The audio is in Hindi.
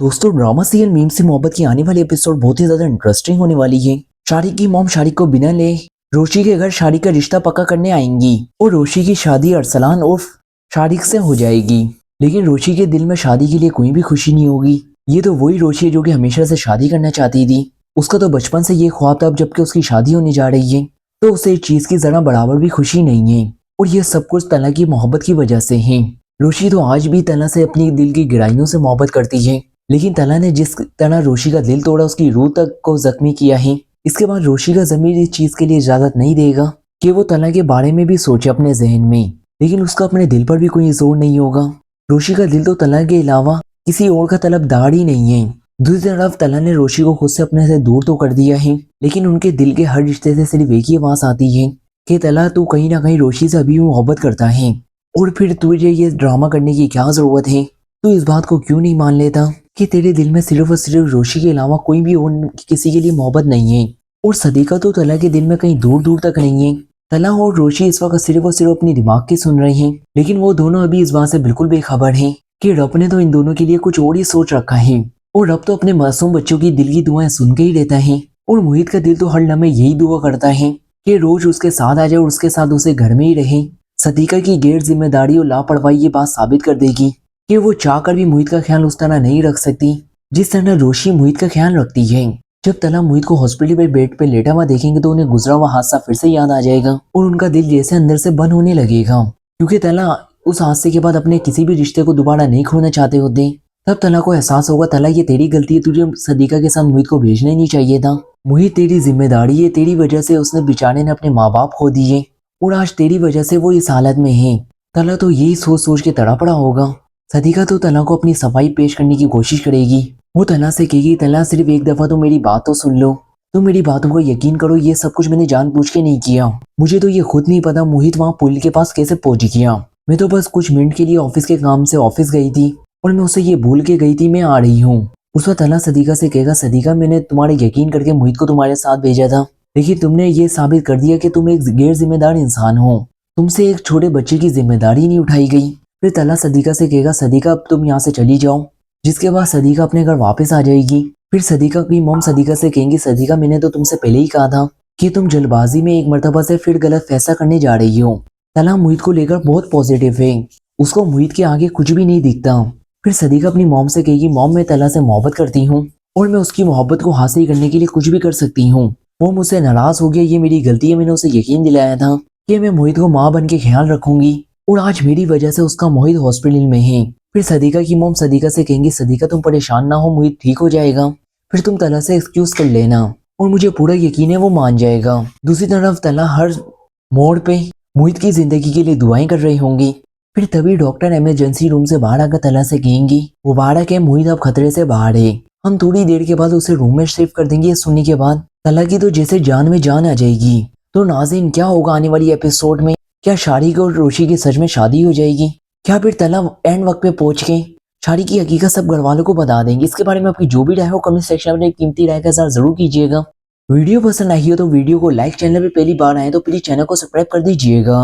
दोस्तों ड्रामा सीरियल मीम से मोहब्बत की आने वाली एपिसोड बहुत ही ज्यादा इंटरेस्टिंग होने वाली है। शारिक की मॉम शारिक को बिना ले रोशी के घर शारिक का रिश्ता पक्का करने आएंगी और रोशी की शादी अरसलान उर्फ शारिक से हो जाएगी। लेकिन रोशी के दिल में शादी के लिए कोई भी खुशी नहीं होगी। ये तो वही रोशी है जो कि हमेशा से शादी करना चाहती थी। उसका तो बचपन से ये ख्वाब था, अब जबकि उसकी शादी होने जा रही है तो उसे इस चीज की जरा बराबर भी खुशी नहीं है। और ये सब कुछ तला की मोहब्बत की वजह से है। रोशी तो आज भी तला से अपनी दिल की गहराइयों से मोहब्बत करती है, लेकिन तला ने जिस तरह रोशी का दिल तोड़ा, उसकी रूह तक को जख्मी किया है, इसके बाद रोशी का ज़मीर इस चीज के लिए इजाजत नहीं देगा कि वो तला के बारे में भी सोचे अपने जहन में। लेकिन उसका अपने दिल पर भी कोई जोर नहीं होगा। रोशी का दिल तो तला के अलावा किसी और का तलबदार ही नहीं है। दूसरी तरफ तला ने रोशी को खुद से अपने से दूर तो कर दिया है, लेकिन उनके दिल के हर रिश्ते से सिर्फ एक ही आवाज आती है कि तला तू कहीं ना कहीं रोशी से अभी भी मोहब्बत करता है। और फिर तुझे ये ड्रामा करने की क्या जरूरत है? तू इस बात को क्यों नहीं मान लेता कि तेरे दिल में सिर्फ और सिर्फ रोशी के अलावा कोई भी और किसी के लिए मोहब्बत नहीं है? और सदीका तो तला के दिल में कहीं दूर दूर तक नहीं है। तला और रोशी इस वक्त सिर्फ और सिर्फ अपनी दिमाग की सुन रहे हैं, लेकिन वो दोनों अभी इस बात से बिल्कुल बेखबर हैं कि रब ने तो इन दोनों के लिए कुछ और ही सोच रखा है। और रब तो अपने मासूम बच्चों की दिल की दुआएं सुन के ही रहता है। और मोहित का दिल तो हर लम्हे यही दुआ करता है कि रोज उसके साथ आ जाए और उसके साथ उसे घर में ही रहे। सदीका की गैर जिम्मेदारी और लापरवाही ये बात साबित कर देगी कि वो चाहकर भी मोहित का ख्याल उस तरह नहीं रख सकती जिस तरह रोशी मोहित का ख्याल रखती है। जब तला मोहित को हॉस्पिटल में बेड पे लेटा हुआ देखेंगे तो उन्हें गुजरा हुआ हादसा फिर से याद आ जाएगा और उनका दिल जैसे अंदर से बंद होने लगेगा, क्योंकि तला उस हादसे के बाद अपने किसी भी रिश्ते को दोबारा नहीं खोना चाहते होते। तब तला को एहसास होगा, तला ये तेरी गलती है, तुझे सदीका के साथ मोहित को भेजना ही नहीं चाहिए था। मोहित तेरी जिम्मेदारी है, तेरी वजह से उसने बेचारे ने अपने माँ बाप खो दिए और आज तेरी वजह से वो इस हालत में है। तला तो यही सोच सोच के तड़ा पड़ा होगा। सदीका तो तला को अपनी सफाई पेश करने की कोशिश करेगी। वो तला से कहेगी, तला सिर्फ एक दफा तो मेरी बात तो सुन लो, तो मेरी बातों को यकीन करो, ये सब कुछ मैंने जानबूझ के नहीं किया। मुझे तो ये खुद नहीं पता मोहित वहाँ पुल के पास कैसे पहुंच गया। मैं तो बस कुछ मिनट के लिए ऑफिस के काम से ऑफिस गई थी और मैं उसे ये भूल के गई थी मैं आ रही हूँ। उस वक्त तला सदीका से कहेगा, सदीका मैंने तुम्हारे यकीन करके मोहित को तुम्हारे साथ भेजा था, लेकिन तुमने ये साबित कर दिया कि तुम एक गैर जिम्मेदार इंसान हो। तुमसे एक छोटे बच्चे की जिम्मेदारी नहीं उठाई गई। फिर तला सदीका से कहेगा, सदीका अब तुम यहाँ से चली जाओ। जिसके बाद सदीका अपने घर वापस आ जाएगी। फिर सदीका की मॉम सदीका से कहेंगी, सदीका मैंने तो तुमसे पहले ही कहा था कि तुम जल्दबाजी में एक मर्तबा से फिर गलत फैसला करने जा रही हो। तला मोहित को लेकर बहुत पॉजिटिव है, उसको मोहित के आगे कुछ भी नहीं दिखता। फिर सदीका अपनी मॉम से कहेगी, मॉम मैं तला से मोहब्बत करती हूँ और मैं उसकी मोहब्बत को हासिल करने के लिए कुछ भी कर सकती हूँ। वो मुझसे नाराज हो गया, ये मेरी गलती है, मैंने उसे यकीन दिलाया था कि मैं मोहित को माँ बन के ख्याल रखूंगी और आज मेरी वजह से उसका मोहित हॉस्पिटल में है। फिर सदीका की मॉम सदीका से कहेंगी, सदीका तुम परेशान ना हो, मोहित ठीक हो जाएगा, फिर तुम तला से एक्सक्यूज कर लेना और मुझे पूरा यकीन है वो मान जाएगा। दूसरी तरफ तला हर मोड़ पे मोहित की जिंदगी के लिए दुआएं कर रही होंगी। फिर तभी डॉक्टर इमरजेंसी रूम से बाहर आकर तला से कहेंगी, मुबारक है मोहित अब खतरे से बाहर है, हम थोड़ी देर के बाद उसे रूम में शिफ्ट कर देंगे। सुनने के बाद तला की तो जैसे जान में जान आ जाएगी। तो नाज़रीन क्या होगा आने वाली एपिसोड में? क्या शारिक और रोशी की सच में शादी हो जाएगी? क्या फिर तला एंड वक्त पे पहुंच के शारिक की हकीकत सब घर वालों को बता देंगे? इसके बारे में आपकी जो भी राय हो कमेंट सेक्शन में कीमती राय का इज़हार जरूर कीजिएगा। वीडियो पसंद आई हो तो वीडियो को लाइक, चैनल पे पहली बार आए तो प्लीज चैनल को सब्सक्राइब कर दीजिएगा।